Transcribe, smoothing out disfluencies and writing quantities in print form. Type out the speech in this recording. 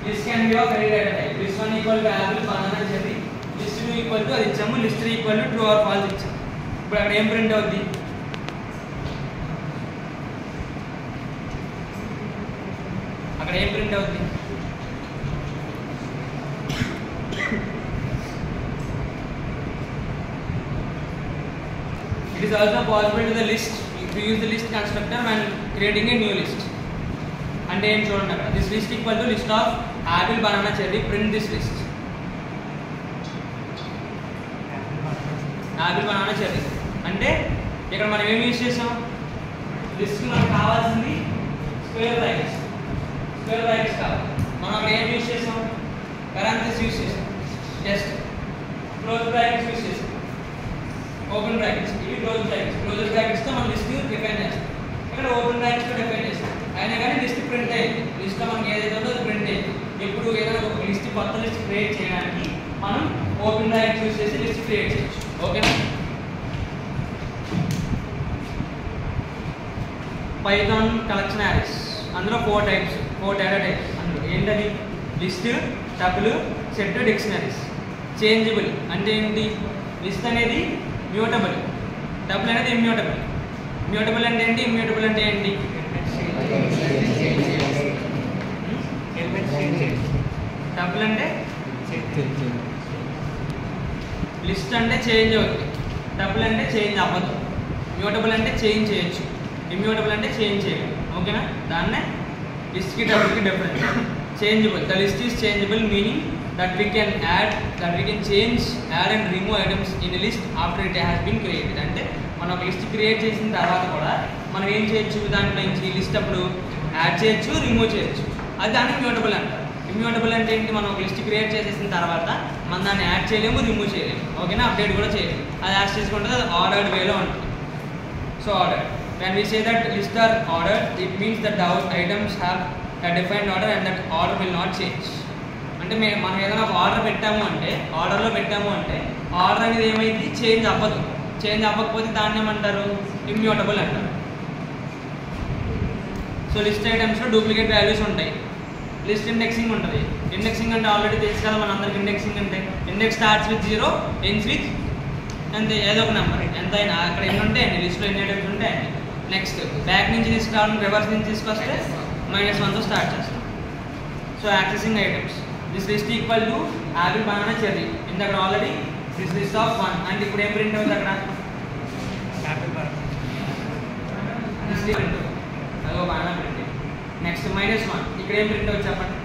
This can be of any data type. List 1 equal to apple banana cherry, list 2 equal to అది ఇచ్చాము, list 3 equal to true or false ఇచ్చాము. ఇప్పుడు అక్కడ ఏం print అవుద్ది? అక్కడ ఏం ప్రింట్ అవుద్ది? It is also possible to the list to use the list constructor when creating a new list. అంటే ఏం చూడండి అక్కడ, this list equal to list of apple banana cherry, print this list. apple banana cherry అంటే ఇక్కడ మనం ఏం use చేసాం? List మనకు కావాల్సింది స్క్వేర్ బ్రాకెట్స్, స్క్వేర్ బ్రాకెట్స్ కావాలి. మనం అక్కడ ఏం యూజ్ చేసాం? parenthesis యూజ్ చేసాం, జస్ట్ క్లోజ్ బ్రాకెట్స్ యూజ్ చేసాం, ఓపెన్ బ్రాకెట్స్, ఇవి క్లోజ్ బ్రాకెట్స్. క్లోజ్ బ్రాకెట్స్ తో మనం లిస్ట్ డిఫైన్ చేస్తాం. ఇక్కడ ఓపెన్ బ్రాకెట్స్ తో డిఫైన్ చేస్తాం. అయినా కానీ లిస్ట్ ప్రింట్ అయ్యింది. లిస్ట్ లో మనకి ఏదైతే ఉందో అది ప్రింట్ అయ్యింది. ఎప్పుడు ఏదైనా ఒక లిస్ట్, కొత్త లిస్ట్ క్రియేట్ చేయడానికి మనం ఓపెన్ బ్రాకెట్స్ యూజ్ చేసి లిస్ట్ క్రియేట్ చేయొచ్చు. ఓకేనా? పైథాన్ కలెక్షన్ యారీస్, అందులో 4 టైప్స్, 4 డేటా టైప్స్. అందులో ఏంటది? List, tuple, set, dictionaries. Changeable అంటే ఏంటి? లిస్ట్ అనేది మ్యూటబుల్, టపుల్ అనేది ఇమ్యూటబుల్. మ్యూటబుల్ అంటే ఏంటి? ఇమ్యూటబుల్ అంటే ఏంటి? టపుల్ అంటే లిస్ట్ అంటే చేంజ్ అవుతుంది, టపుల్ అంటే చేంజ్ అవ్వదు, మ్యూటబుల్ అంటే చేంజ్ చేయొచ్చు, ఇమ్యూటబుల్ అంటే చేంజ్ చేయదు. ఓకేనా? దాన్నే లిస్ట్కి టపుల్కి difference. Changeable, the list is changeable meaning that we can change, add and remove items in a list after it has been created. అంటే మనం ఒక లిస్ట్ క్రియేట్ చేసిన తర్వాత కూడా మనం ఏం చేయొచ్చు? దాంట్లో నుంచి లిస్ట్ అప్పుడు యాడ్ చేయొచ్చు, రిమూవ్ చేయొచ్చు. అది దాన్ని ఇమ్యూటబుల్ అంటారు. ఇమ్యూటబుల్ అంటే ఏంటి? మనం ఒక లిస్ట్ క్రియేట్ చేసేసిన తర్వాత మనం దాన్ని యాడ్ చేయలేము, రిమూవ్ చేయలేము. ఓకేనా? అప్డేట్ కూడా చేయలేము. అది యాడ్ చేసుకుంటే అది ఆర్డర్డ్ వేలో ఉంటుంది. So order, when we say that lists are ordered, it means that the items have a defined order and that order will not change. అంటే మనం ఏదైనా ఒక ఆర్డర్ పెట్టాము అంటే, ఆర్డర్లో పెట్టాము అంటే ఆర్డర్ అనేది ఏమైంది? చేంజ్ అవ్వదు. చేంజ్ అవ్వకపోతే దాన్ని ఏమంటారు? ఇమ్యూటబుల్ అంటారు. సో లిస్ట్ ఐటమ్స్లో డూప్లికేట్ వాల్యూస్ ఉంటాయి. లిస్ట్ ఇండెక్సింగ్ ఉంటుంది. ఇండెక్సింగ్ అంటే ఆల్రెడీ తెలుసు కదా మనందరికి. ఇండెక్సింగ్ అంటే index starts with 0, ends with అంతే, ఏదో ఒక నెంబర్ ఎంతైనా. అక్కడ ఎన్ని ఉంటాయండి లిస్ట్లో, ఎన్ని ఐటమ్స్ ఉంటాయండి. నెక్స్ట్ బ్యాక్ నుంచి తీసుకురావడం, రివర్స్ నుంచి తీసుకొస్తే -1తో స్టార్ట్ చేస్తాం. So accessing items, this list equal to apple banana cherry. ఇందాక ఆల్రెడీ దిస్ లిస్ట్ ఆఫ్ 1 అంటే ఇప్పుడు ఏం ప్రింట్ అవుతుంది అక్కడ? యాపిల్ బనానా, దిస్ ప్రింట్, అదో బనానా ప్రింట్. నెక్స్ట్ -1 ఇక్కడ ఏం ప్రింట్ అవుతుంది చెప్పండి?